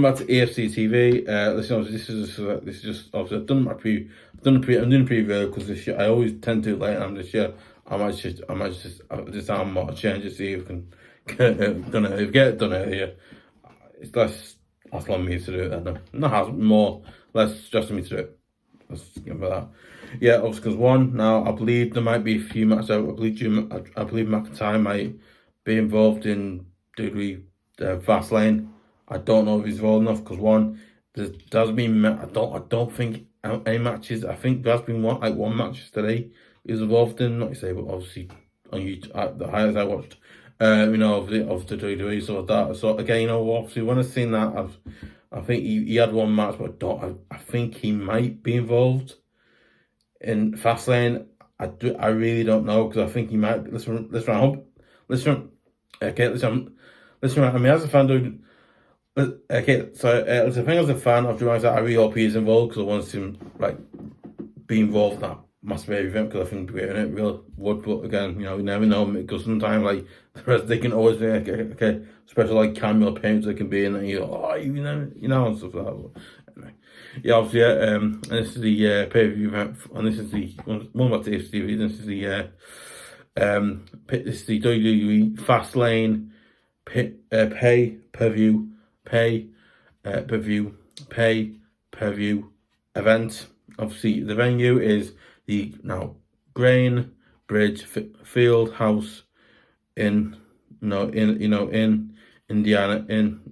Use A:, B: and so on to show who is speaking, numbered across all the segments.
A: back to EFC TV. Listen, this is just obviously I've done my preview. I'm doing a preview because this year I always tend to late on this year. I might just this time I change to see if I can done it. If get it done earlier, it's less hassle on me to do it. Then not hassle, more less stress on me to do it. Let's give it that. Yeah, obviously because one now I believe there might be a few matches out. I believe McIntyre might be involved in WWE Fastlane. I don't know if he's involved enough because one, there hasn't been. I don't think any matches. I think there has been one match today he's involved in. Not to say, but obviously on YouTube, the highlights I watched, of the WWE, so that. So again, obviously when I've seen that, I think he had one match, but I think he might be involved in Fastlane. I really don't know because I think he might. Listen. Okay, listen. I mean, as a fan, okay, so as a fan of Judgement, I really hope he's involved because I want him be involved in that massive event because I think it real would. But again, you never know because sometimes the rest they can always be okay, special cameo appearance they can be in, and and stuff like that. But anyway, yeah, obviously, and this is the pay-per-view event, and this is the one about the TV. This is the WWE Fastlane pay-per-view event. Obviously, the venue is the Gainbridge Field House in Indiana, in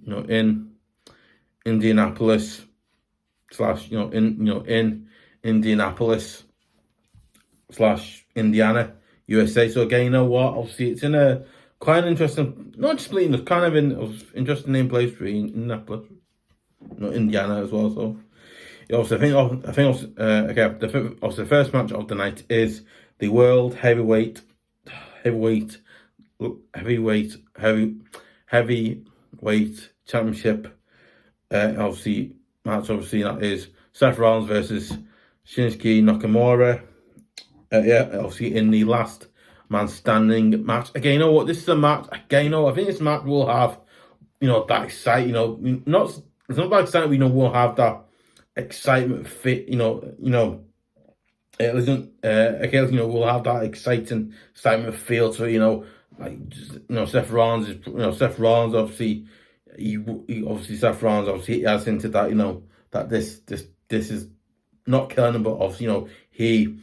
A: Indianapolis in Indianapolis / Indiana, USA. So again, you know what? Obviously, it's in a quite interesting, not just it's kind of an interesting name place for Indianapolis, Indiana as well. So, also, I think the first match of the night is the World Heavyweight Championship. Obviously, that is Seth Rollins versus Shinsuke Nakamura. Obviously in the last man standing match. Again, you know what? This is a match. Again, I think this match will have, that excitement. It's not that excitement. We'll have that excitement fit. We'll have that excitement feel to it. Seth Rollins is, Seth Rollins obviously. Seth Rollins obviously has hinted that that this is not killing him, but obviously he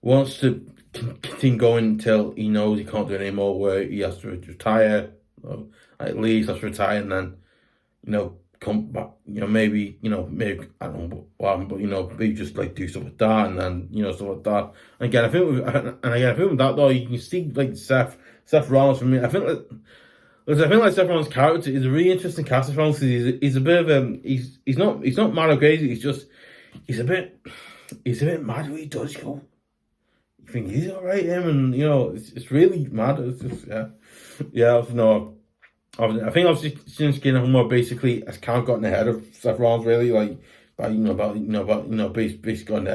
A: wants to continue going until he knows he can't do it anymore, where he has to retire, or at least has to retire, and then come back. Maybe I don't know what happened, but maybe just do stuff like that, and then stuff like that. And again, I think with that though, you can see Seth Rollins for me. I think Seth Rollins' character is a really interesting character because he's a bit of he's not mad or crazy. He's a bit mad what he does. You go, you think he's alright, him, and it's really mad. It's just I think obviously Shinsuke Nakamura basically has kind of gotten ahead of Seth Rollins really, basically gotten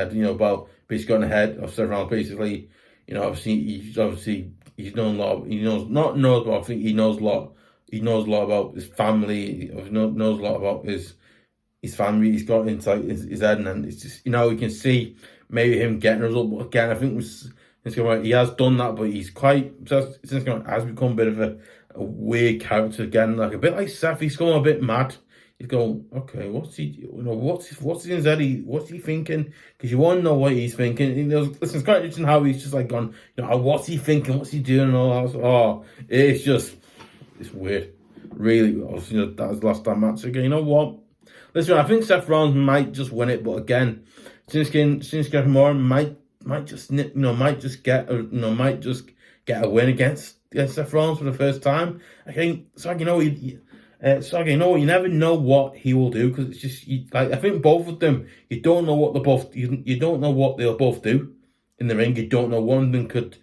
A: ahead of Seth Rollins basically. He's known a lot. But I think he knows a lot. He knows a lot about his family. He knows a lot about his family. He's got inside his head, and it's just you can see maybe him getting a result. But again, I think he has done that, but he's has become a bit of a weird character again, a bit like Seth. He's going a bit mad. He's going, okay, what's he? What's in his head? What's he thinking? Because you want to know what he's thinking. Listen, it's quite interesting how he's just gone. What's he thinking? What's he doing? And all that. It's weird. Really, that was the last time match. Again, you know what? Listen, I think Seth Rollins might just win it, but again, Shinsuke Nakamura might just get a win against Seth Rollins for the first time. Again, you never know what he will do because it's just I think both of them. You don't know what you don't know what they'll both do in the ring. You don't know, one of them could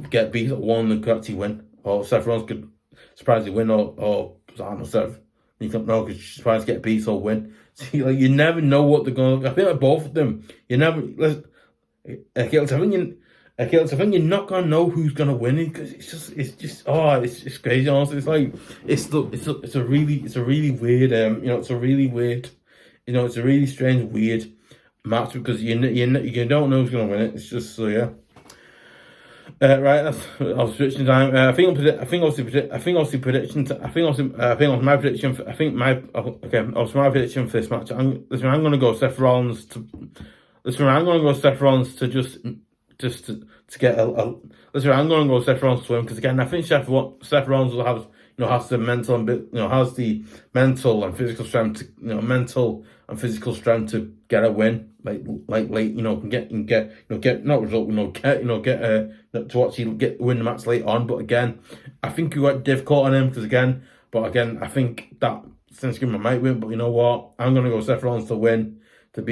A: get beat, or one of them could actually win, or Seth Rollins could surprisingly win, or I don't know, Seth. You don't know because surprised to get beat or win. So you never know what they're going to. I think both of them. You never. I think Okay, so I think you're not gonna know who's gonna win it because it's crazy. Honestly, it's like it's a really weird it's a really weird it's a really strange weird match because you don't know who's gonna win it. It's just so yeah. Right, that's obviously prediction time. I think my prediction. My prediction for this match. I'm gonna go Seth Rollins to. I'm gonna go Seth Rollins to just to get listen, I'm gonna go Seth Rollins to win because again, I think Seth Rollins will have has the mental and has the mental and physical strength to get a win to actually win the match late on. But again, I think you got difficult on him because I think that since might win. But you know what? I'm gonna go Seth Rollins to win to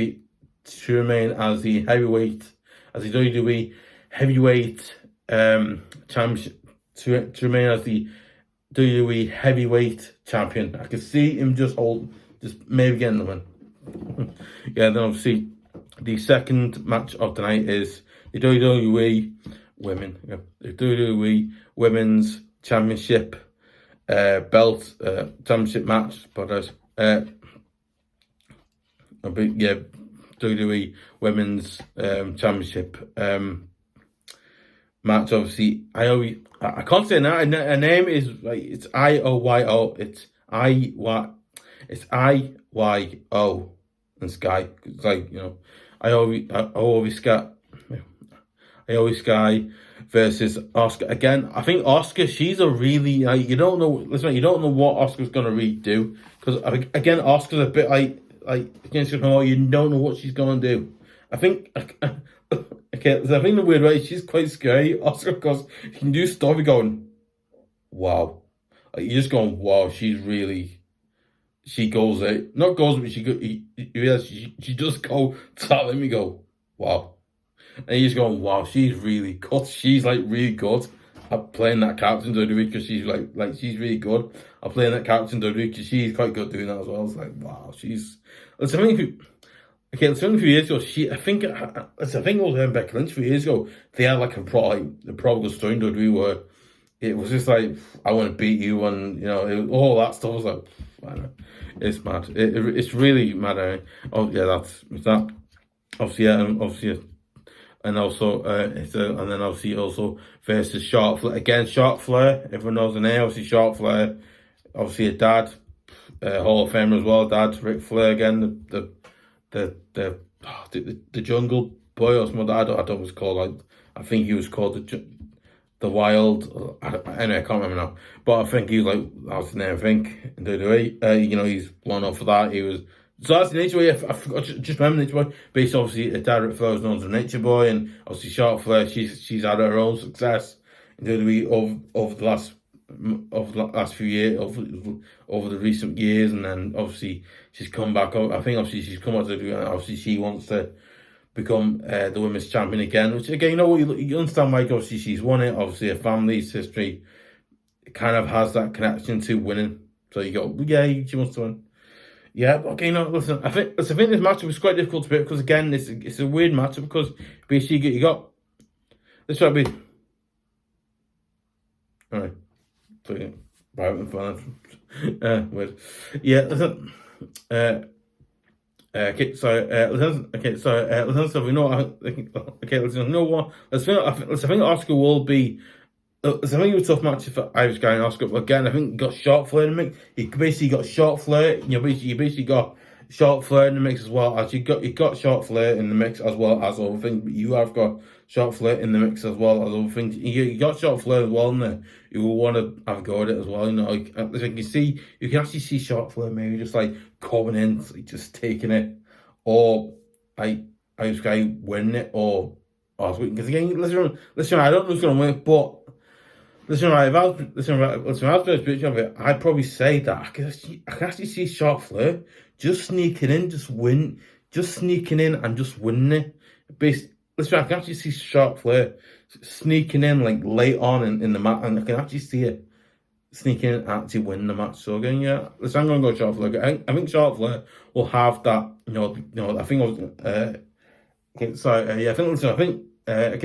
A: remain as the WWE heavyweight championship to remain as the WWE heavyweight champion. I could see him just maybe getting the win. Yeah, then obviously the second match of the night is the WWE Women's Championship belt championship match. But WWE Women's Championship match. Obviously, I can't say now. Her name is like it's IOYO. It's IYO and Sky. It's like Iowa Sky versus Asuka. Again, I think Asuka. She's a really you don't know. Listen, you don't know what Asuka's gonna really do because again, Asuka's a bit like against you don't know what she's gonna do. I think. Okay, so I think the weird way she's quite scary also because you can do stuff you're going, wow. You're just going, wow, she goes it. Not goes, but she just go, let me go, wow. And you're just going, wow, she's really good. She's like really good at playing that character in WWE because she's like she's really good at playing that character in WWE because she's quite good doing that as well. It's like, wow, let's a few years ago, I think it was Becky Lynch a few years ago. They had like a probable story in WWE where it was just like, I want to beat you, and all that stuff was like, I don't know, it's mad. It's really mad. Oh yeah, that's that. Obviously, yeah, and also and then obviously also versus Charlotte Flair again. Charlotte Flair, everyone knows the name. Obviously, Charlotte Flair, obviously a dad, Hall of Famer as well. Dad, Ric Flair again. The Jungle Boy or something. I don't know what it's called. I think he was called the Wild. Anyway, I can't remember now. But I think he was that was his name. I think in WWE. He's blown up for that. He was. So that's the Nature Boy. I forgot. Just remember Nature Boy. Based obviously, dad Ric Flair was known as the Nature Boy, and obviously Charlotte Flair. She's had her own success in WWE over the last few years, over the recent years, and then obviously she's come back. I think obviously she's come out to do, and obviously she wants to become the women's champion again. Which again, you understand why. Obviously she's won it. Obviously her family's history kind of has that connection to winning. So you go, yeah, she wants to win. Yeah, okay, listen. I think this matchup was quite difficult to pick because again, it's a weird matchup because basically you got this try to be all right. Private fun. Weird. Yeah. Listen. Listen. We know. Okay. Listen. You know what? I think Oscar will be. I think it was a tough match for Irish guy and Oscar. But again, I think he got Short Flair in the mix. He basically got Short Flair. You basically got Short Flair in the mix as well. As you got Short Flair in the mix as well as other things. But you have got Short Flair in the mix as well as other things. You got Short Flair as well in there. You will want to have a go at it as well. You can actually see Short Flair maybe just coming in, just taking it, or Irish guy winning it, or because again, listen. I don't know who's gonna win, but. Listen, right, if I was first picture of it, I'd probably say that I can actually see Short Flair just sneaking in, sneaking in and just winning it. Listen, I can actually see Short Flair sneaking in late on in the match, and I can actually see it sneaking in and actually winning the match. So again, yeah, listen, I'm going to go Short Flair. I think Short Flair will have that, I think I was, I think So I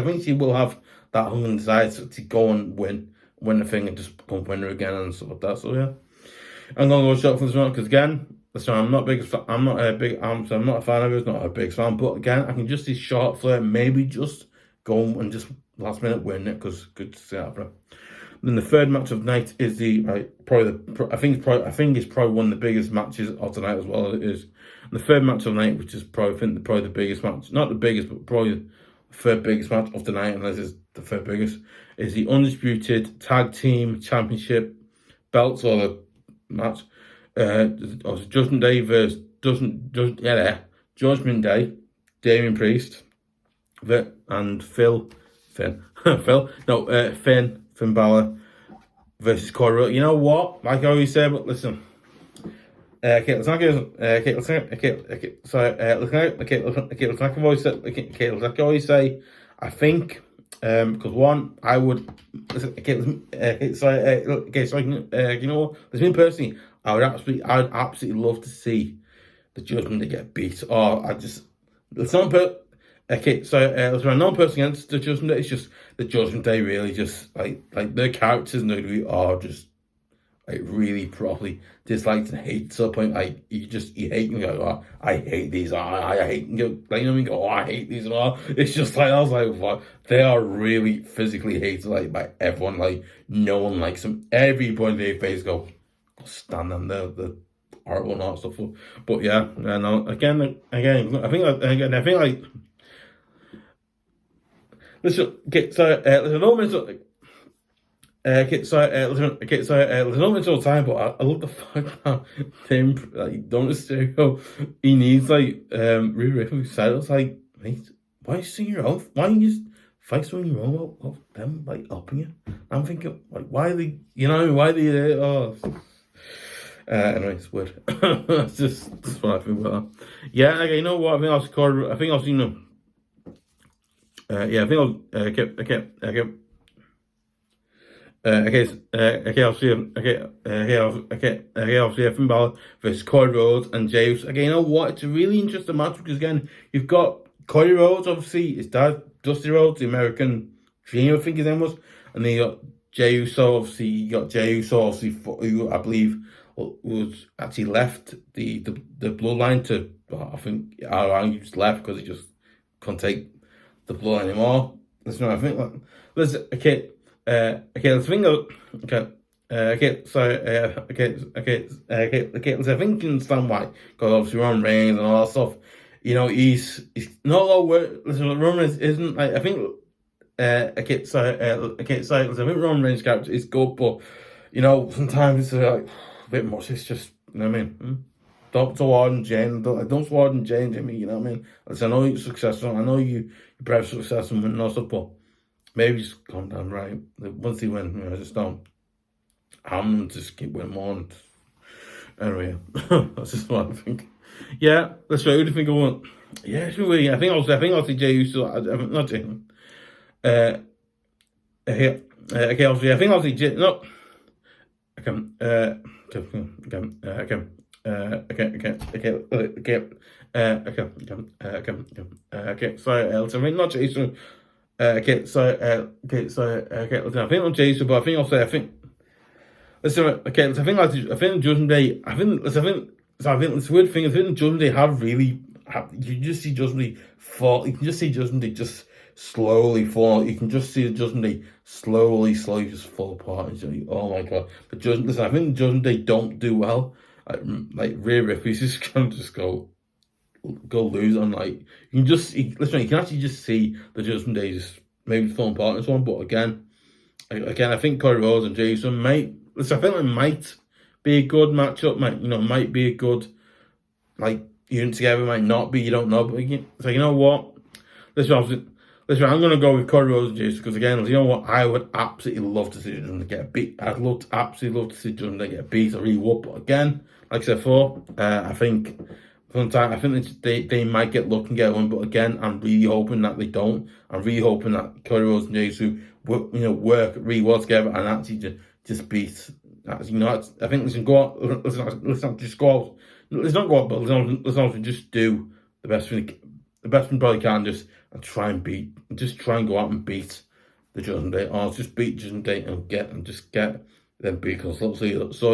A: think she will have that hunger and desire to go and win the thing and just become winner again and stuff like that. So yeah, I'm gonna go short for this one because again, listen, I'm not a fan of it. Not a big fan, but again, I can just see Charlotte Flair maybe just go and just last minute win it because good to see that for her. Then the third match of the night is I think it's probably one of the biggest matches of the night as well. It is the third match of the night, which is probably the biggest match, not the biggest, but probably the third biggest match of the night, unless it's the third biggest, is the undisputed tag team championship belts or the match. Judgment Day versus Judgment Day, Damian Priest, and Finn Balor versus Cody. You know what? Like I always say, but listen. Like I've always say, I think, because one, I would, you know, me personally, I would absolutely love to see the Judgment Day get beat. Or it's not non person against the Judgment Day. It's just the Judgment Day really just like their characters in WWE are just like really properly disliked and hate to the point like you hate them. You go, oh, I hate these. I hate them. Like, you know what I mean? Go, oh, I hate these. It's just like I was like, what? They are really physically hated like by everyone. Like no one likes them. Everybody they face go stand them. They're horrible and all that stuff. But yeah, and again, I think like. Listen, there's no mental. There's no mental time, but I love the fact that him, like, don't mysterio, he needs like re-riffing Santos, like, mate, why are you singing your own? Why don't you just fight someone your own about them like helping you? I'm thinking, like, why are they, you know, why are they there? Oh, anyway, it's weird. That's what I think about that. Yeah, okay, you know what? I think I'll see them. Yeah, I think I'll see Finn Balor versus Cody Rhodes and Jey Uso. Okay, you know what? It's a really interesting match because again, you've got Cody Rhodes, obviously, his dad, Dusty Rhodes, the American Dream, I think his name was, and then you got Jey Uso, obviously, who I believe was actually left the bloodline to, I think, he just left because he just couldn't take the blood anymore. Listen, I think let's think I think you understand why, because obviously Roman Reigns and all that stuff, you know, he's not a lot of work. Listen, Roman Reigns isn't like, I think I think Roman Reigns' character is good, but you know, sometimes it's like a bit much. It's just, you know what I mean? Don't sword and Jane, don't sword and Jane, Jimmy, you know what I mean? Listen, I know you're successful, I know you're brave success and winning all stuff, but maybe just calm down, right? Once they win, you know, just don't harm them, just keep winning more. And anyway, that's just what I think. Yeah, that's right. Who do you think I want? Yeah, it's really. I think I'll see Jey Uso. Not Jey. Okay, obviously, I think I'll see Jey. No. Sorry, I mean not Jason. I think not Jason, but I think. Listen, okay, I think Judgment Day. I think this weird thing. I think Judgment Day you just see Judgment Day fall. You can just see Judgment Day just slowly fall. You can just see the Judgment Day slowly just fall apart. And like, oh my god! But I think Judgment Day don't do well. Like Rhea Ripley's just gonna go lose on, like, you can just you can actually just see the Judgment Day just maybe falling apart in this one. But again, I think Cody Rhodes and Jey Uso might be a good matchup. Might be a good, like, unit together. Might not be. You don't know. But so you know what? Listen, I'm gonna go with Cody Rhodes and Jey Uso because again, you know what? I would absolutely love to see Judgment Day get beat. Absolutely love to see Judgment Day get beat. I really would. But again, like I said before, I think they might get lucky and get one. But again, I'm really hoping that they don't. I'm really hoping that Cody Rhodes and Jey Uso work really well together and actually just beat. I think let's not just go out. Let's not go out, but let's just do the best thing. the best one probably can just try and go out and beat the Judgement Day, or just beat Judgement Day and get them beat, because so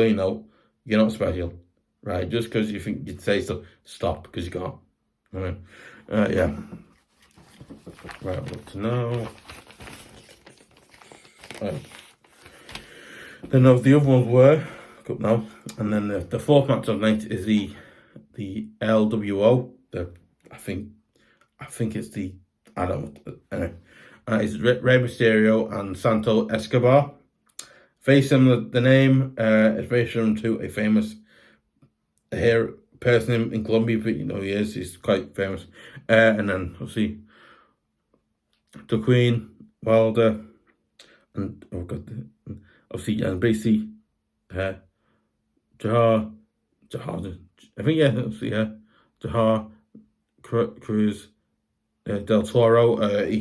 A: you know you're not special, right? Just because you think you'd say so, stop, because you can't. All right, yeah. Right, what to know? Right. Then the other ones were up now, and then the fourth match of the night is the LWO. I think it's the, I don't know. Anyway, it's Rey Mysterio and Santos Escober. Very similar. The name is very similar to a famous hair person in Colombia, but you know he is. He's quite famous. And then obviously jouquin, Wilder, and obviously and basically Jahar, I think, yeah, obviously, yeah, Jahar, Cruz, Del Toro. I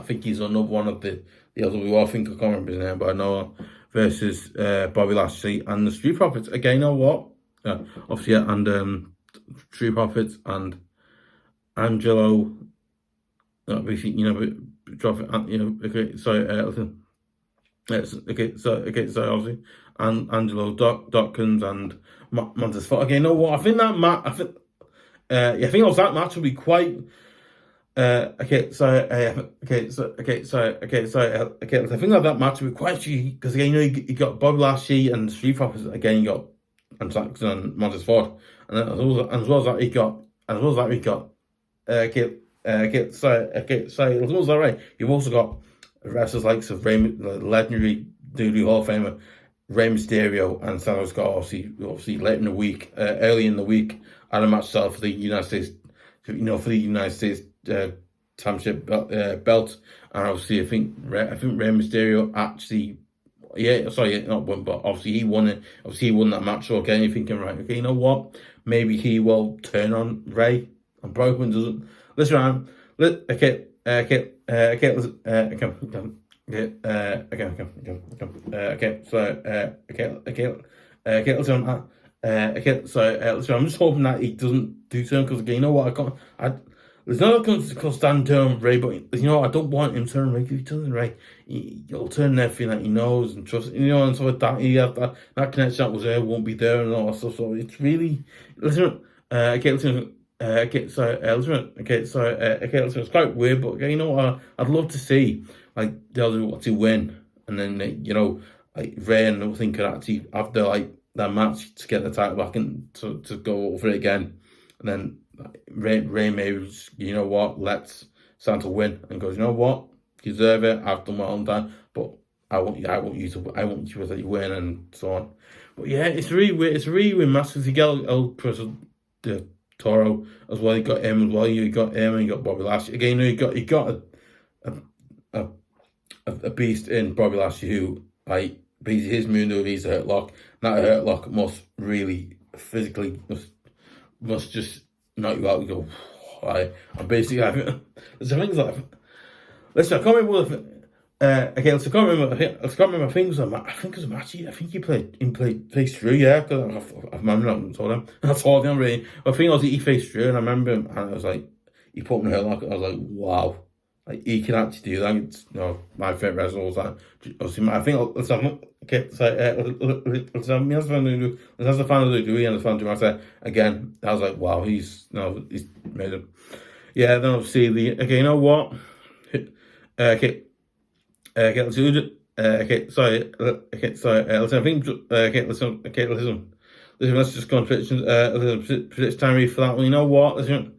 A: think he's another one of the LWO. I think I can't remember his name, but I know, versus Bobby Lashley and the Street Profits. Again, you know what? Obviously, yeah, and Street Profits and Angelo. Basically, you know, drop it. You know, okay, sorry, obviously, and Angelo Dawkins and Mountez. Okay, you know what? I think that match. I think that match will be quite. I think that match will be quite, because again, you know, you got Bobby Lashley and the Street Profits. Again, you got and Saxon and Mountez, and then as well as that, we got right. You've also got wrestlers like legendary WWE Hall of Famer Rey Mysterio and Santos got obviously late in the week, early in the week, had a match set for the United States, Championship belt, and obviously I think Rey Mysterio actually, not won, but obviously he won it. Obviously he won that match. So again, you're thinking, right, okay, you know what? Maybe he will turn on Rey, and Brockman doesn't. Listen, listen. So I'm just hoping that he doesn't do something, because again, you know what? There's not going to stand turn Rey, but you know, I don't want him to turn Rey. If he turns Rey, he'll turn everything that he knows and trusts, you know, and so with that, he have that connection that was there won't be there and all that stuff. So it's really, listen. It's quite weird, but you know what? I'd love to see like they'll do win, and then you know, like Rey and everything could actually after like that match to get the title back and to go over it again, and then Rey maybe just, you know what, lets Santa win and goes, you know what, you deserve it. I've done well on time, but I want you to let you win and so on. But yeah, it's really weird. It's really weird match, because you get the Toro as well. You got him as well. You got him and you got Bobby Lashley. Again, you got a beast in Bobby Lashley who, like, basically his move is a hurt lock. That hurt lock must really physically must just knock you out. You go, I'm basically there's things like, listen, I can't remember. I can't remember. I can't remember. I think it was a match. I think he faced Drew. Yeah, because I remember that. Told him. I told him really. I think he faced Drew, and I remember him, and I was like, he put him in her lock. I was like, wow, like he can actually do that. It's, you know, my favorite wrestler all the time. Obviously, I think let's have let's have the fan of the WWE and the fan of Judgement. Again, I was like, wow, he's made it. Yeah, then obviously you know what? Listen. Let's just go on prediction time for that one. You know what? Listen.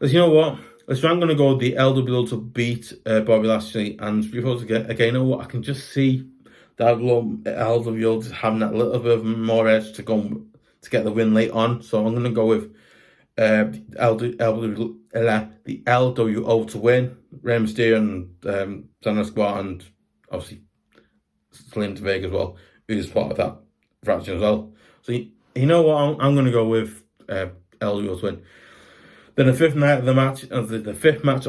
A: I'm going to go with the LWO to beat Bobby Lashley and Street again. You know what? I can just see that LWO just having that little bit of more edge to get the win late on. So I'm going to go with the LWO to win. Rey Mysterio and Santos Escobar, and obviously Slim to Vega as well, who's part of that fraction as well. So you know what? I'm going to go with LWO to win. Then the fifth match of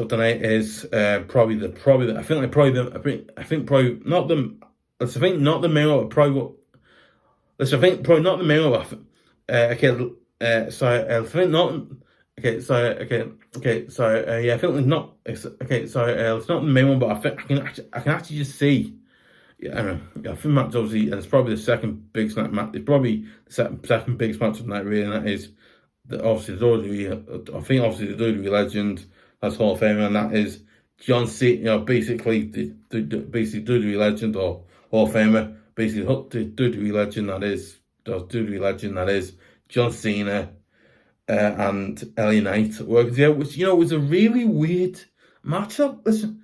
A: the night is probably not the main one, probably. I think probably not the main one. yeah, I think it's not. It's not the main one, but I think I can actually just see. Yeah, I don't know. I think that's obviously, and it's probably the second biggest match. It's probably the second biggest match of the night, really, and that is obviously the WWE. I think obviously the WWE legend, that's Hall of Famer, and that is John Cena. You know, basically the WWE legend or Hall of Famer, basically the WWE legend that is John Cena and LA Knight working together, which was a really weird matchup. Listen.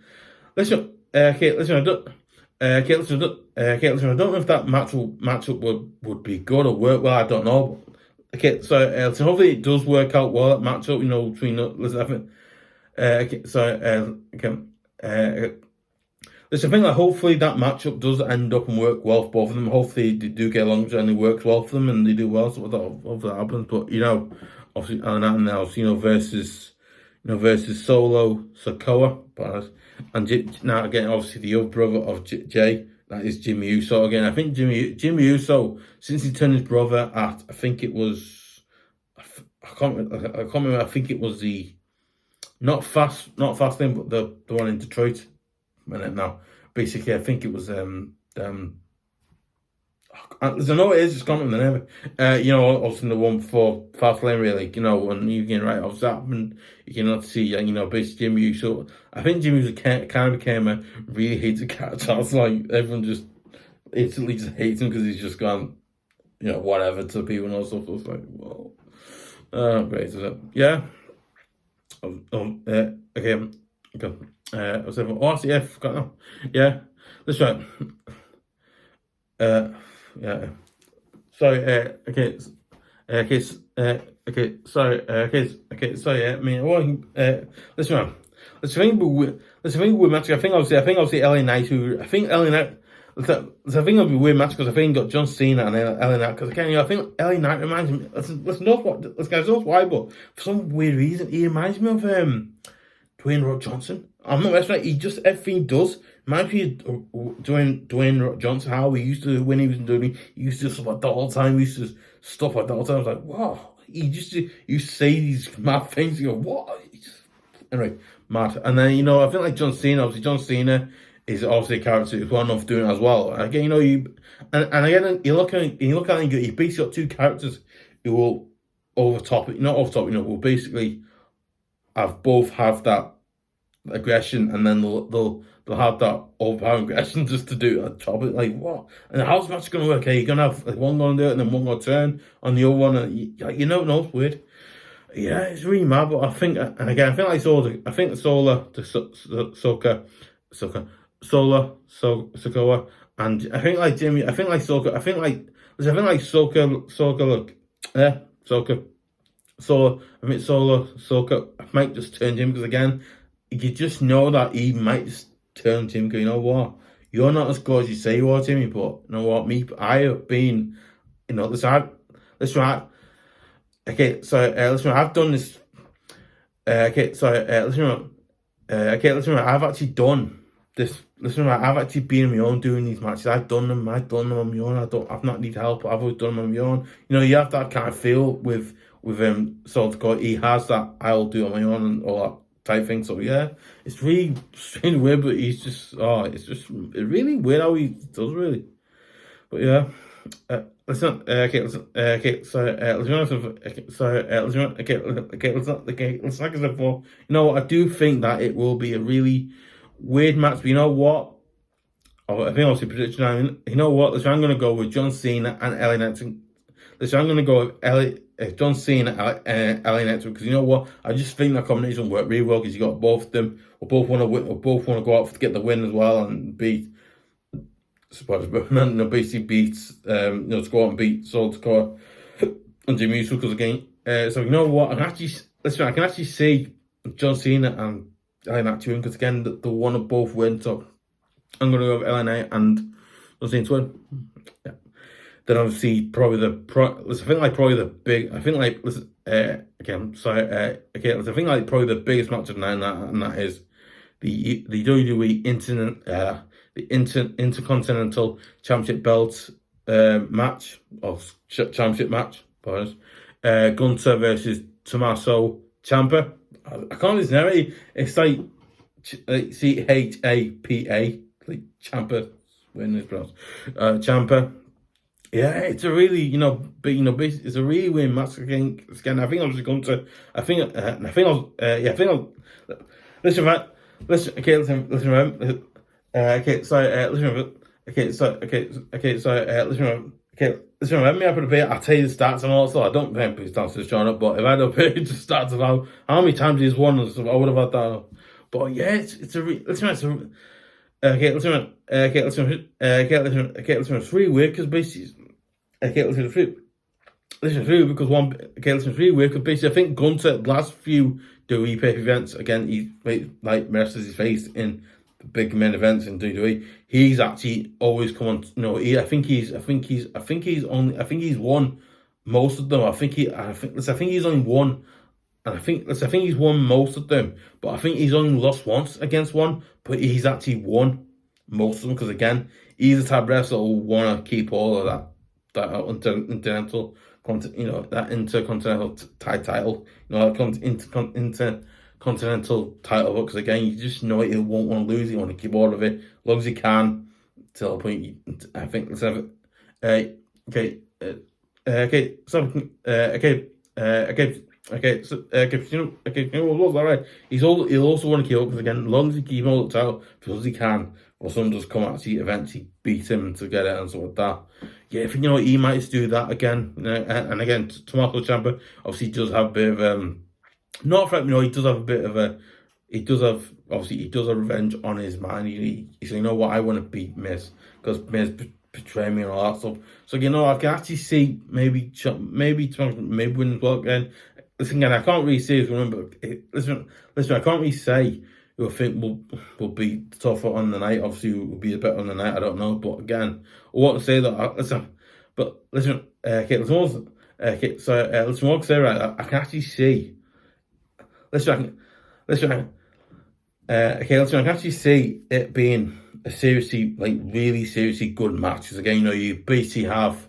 A: Listen. I don't know if that matchup would be good or work well. I don't know. So hopefully it does work out well, that matchup. Between listen, I think. Listen, I think that hopefully that matchup does end up and work well for both of them. Hopefully they do get along and it works well for them and they do well. So hopefully that happens. But obviously, and now versus Solo Sikoa, and now again, obviously the other brother of Jay, that is Jimmy Uso. Again, I think Jimmy Uso, since he turned his brother at, I think it was, I can't remember. I think it was the not Fastlane, but the one in Detroit. Now, basically, I think it was I know it is, it's gone from the name. Obviously the one before Fastlane, really, when you can right off that, and you cannot see, basically Jimmy Uso. I think Jimmy Uso kind of became a really hated character. It's like everyone just instantly just hates him because he's just gone, whatever to people and all stuff. It's like, well, great, is it? Yeah. Okay. I was saying, I forgot now. Yeah, that's right. Yeah. Sorry. Sorry. I mean, listen. Let's think we're match. I think obviously LA Knight. I think LA Knight. I think it'll be a weird match because I think got John Cena and LA Knight. Because again, I think LA Knight reminds me. Let's know why, but for some weird reason, he reminds me of Dwayne Rock Johnson. I'm not messing with. He just everything does. Reminds me of Dwayne Rock Johnson, how he used to, when he was doing, he used to do stuff like that all the time. He used to stuff like that all the time. I was like, wow. He used to say these mad things. You go, what? Anyway, mad. And then, I think like John Cena, obviously John Cena is obviously a character who's well enough doing it as well. Again, and again, you look at it, you basically got two characters who will will basically both have that aggression, and then they'll have that overpowering aggression just to do a job. Like, what? And how's the match going to work? You're going to have like one going to do it and then one going to turn on the other one. And no, it's weird. Yeah, it's really mad. But I think, and again, I think like Sola, Sikoa, and I think like Jimmy, I think like Soka, I think like Soka, look, Soka. So I think Soka might just turn Jimmy, because again, you just know that he might just turn to him, go, you know what, you're not as good as you say you are, Jimmy, but you know what, I have been, listen, I've done this, I've actually done this, I've actually been on my own doing these matches. I've done them on my own. I've not need help. I've always done them on my own. You have that kind of feel with Salt. He has that, I'll do it on my own and all that type thing. So yeah, it's really strange, weird, but he's just it's really weird how he does, really. But yeah, let's not like I said before, I do think that it will be a really weird match. But you know what? I think obviously prediction. You know what? I'm going to go with John Cena and LA Knight. I'm going to go with John Cena and LA Knight, because you know what? I just think that combination will work really well, because you got both of them. We both want to win. We both want to go out to get the win as well and beat. Basically beats to go out and beat Salt Score and Jimmy Uso, because again, so you know what? I can actually see John Cena and LA Knight to win, because again, they want to both win. So I'm going to go with LA Knight and John Cena to win. Yeah. Then obviously probably the biggest match of the night, and that is the WWE Intercontinental Championship belt match, or championship match. Gunther versus Tommaso Champa. I can't listen to it. It's like CHAPA, like Champa, when it's pronounced. Champa. Yeah, it's a really, basically, it's a really weird match again. I think I was going to, listen, man, listen, okay, listen, man, okay, sorry, listen, okay, sorry, listen, okay, listen, let me up a bit. I'll tell you the stats and all, so I don't think please dance this John up, but if I don't pay the stats of how many times he's won and stuff, I would have had that. But yeah, it's a listen, it's a, listen, it's really weird because basically. Listen, because listen, really weird because basically I think Gunter last few WWE pay events again he's like wrestles his face in the big main events in WWE. He's actually always come on. I think he's won most of them. I think he's only won, and I think he's won most of them. But I think he's only lost once against one. But he's actually won most of them because again he's the type of wrestler who want to keep all of that intercontinental, that intercontinental title, intercontinental title, because again, you just know he won't want to lose. He want to keep all of it as long as he can till a point. I think let's have it. What's that right? He'll also want to keep up because again, as long as he keep all the title, because he can, or someone does come out to eventually beat him to get it and stuff like that. Yeah, if he might do that again. And again, Tommaso Ciampa obviously does have a bit of not for he does have a bit of he does have revenge on his mind. He said, what, I want to beat Miz because Miz betrayed me and all that stuff. So I can actually see maybe win as well again. Listen, again, I can't really say. Remember, listen, I can't really say who I think will be tougher on the night. Obviously, will be better on the night. I don't know, but again, I want to say that. Listen, okay, listen, what I say, right? I can actually see. I can actually see it being a really seriously good match. Because again, you basically have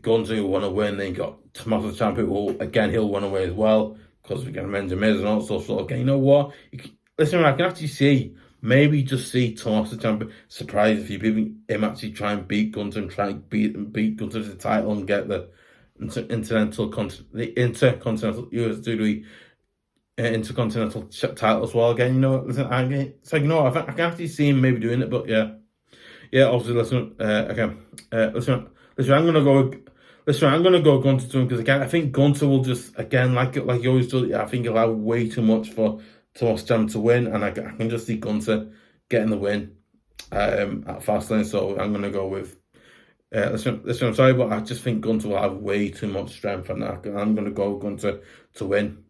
A: Guns who want to win, then you got Tommaso Ciampa who again he'll want to win as well because we're going to mention Miz and all sorts. So again, I can actually see Tommaso Ciampa surprise a few people. Him actually try and beat Gunther and try and beat Gunther to the title and get the intercontinental title as well. Again, I can actually see him maybe doing it, but yeah. Obviously, listen. I'm gonna go. I'm gonna go Gunther to him because again, I think Gunther will just again like he always does. I think he'll have way too much for Tommaso Ciampa to win, and I can just see Gunther getting the win at Fastlane. So I'm gonna go with. Listen, I'm sorry, but I just think Gunther will have way too much strength, and I'm gonna go Gunther to win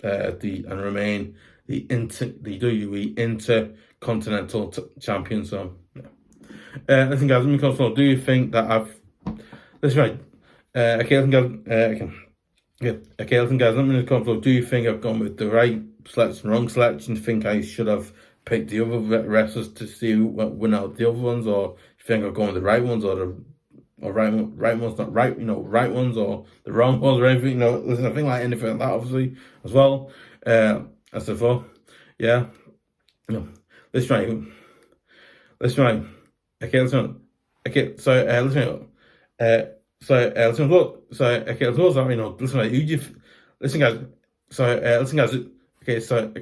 A: and remain the WWE Intercontinental Champion. So, listen, guys, let me confirm. Do you think that that's right? Okay, listen, guys, let me confirm. Do you think I've gone with the right selection, wrong selection? Do you think I should have picked the other wrestlers to see who win out the other ones, or do you think I've gone with the right ones, or right ones, not right, right ones, or the wrong ones, or anything? Listen, I think like anything like that, obviously, as well. As before, yeah. Let's try. Okay, listen. Okay, so listen. Listen. Look. So okay, let's look. Listen. Who do you? Listen, guys. Listen, guys. Listen,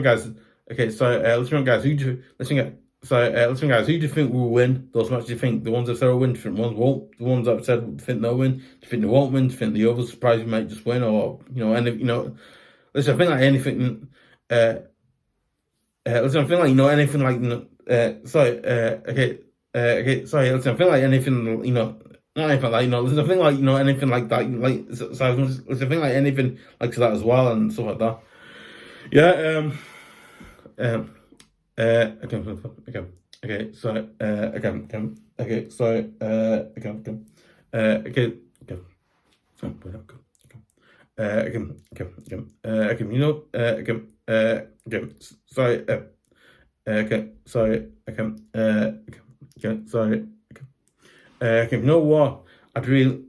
A: guys. Listen, guys. Who do you? Listen, guys. Listen, guys. Who do you think will win those matches? Do you think the ones that said will win? Different ones won't. The ones that said think they'll win. Do you think they won't win? Do you think the others surprise you might just win, or and listen, I think like anything. Listen, I feel like anything like sorry. Listen, I feel like anything not anything like listen, I feel like anything like that listen, I feel like anything like that as well and stuff like that. Yeah. You know what? I'd really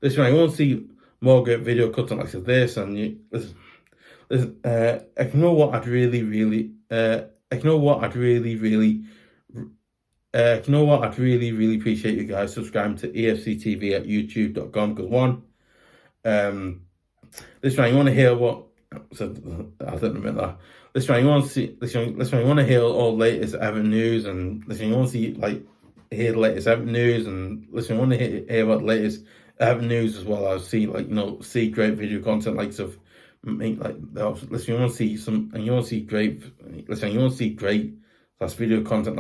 A: listen. I want to see more great video content like this, and you listen, you know what I'd really really appreciate you guys subscribing to EFC TV at youtube.com, because one, listen, you want to hear what. So I didn't admit that. Listen, you want to see. Listen, you want to hear all the latest Everton news, and listen, you want to see hear the latest Everton news, and listen, you want to hear about the latest Everton news as well as see see great video content listen, you want to see some, and you want to see great. Listen, you want to see great video content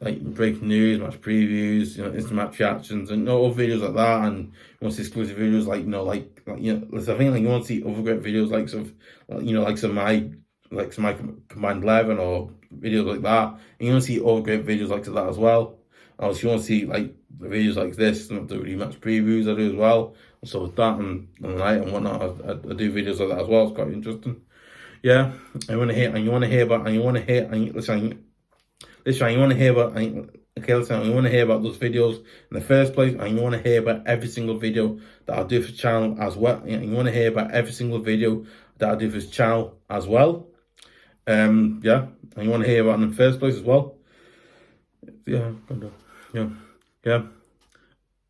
A: breaking news, match previews, instant match reactions, and all videos like that, and you want to see exclusive videos listen, I think you want to see other great videos my combined 11 or videos like that, and you want to see other great videos like that as well. Also, you want to see videos like this, and the match previews I do as well. So with that and whatnot, I do videos like that as well. It's quite interesting. Yeah, you want to hear about, you want to hear about those videos in the first place, and you want to hear about every single video that I do for the channel as well. You want to hear about every single video that I do for this channel as well. Yeah, and you want to hear about it in the first place as well. Yeah.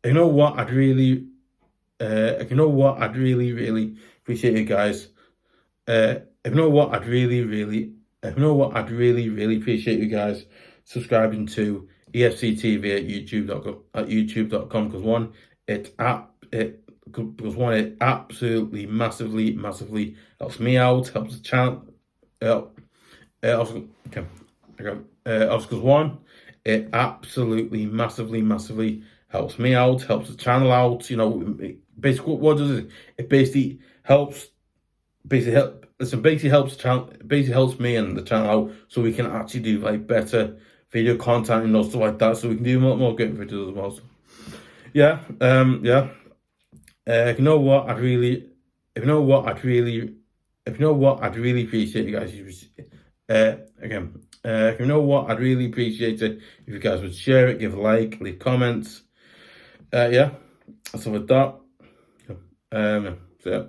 A: You know what? I'd really appreciate you guys. You know what? I'd really appreciate you guys subscribing to EFC TV at youtube.com, because one, it absolutely massively helps me out, helps the channel. Because one, it absolutely massively helps me out, helps the channel out. Basically what it does is it basically helps me and the channel out, so we can actually do better video content and stuff like that, so we can do more great videos as well. So, yeah. You know what? I'd really appreciate you guys. You know what? I'd really appreciate it if you guys would share it, give a like, leave comments. Yeah. So with that, so yeah.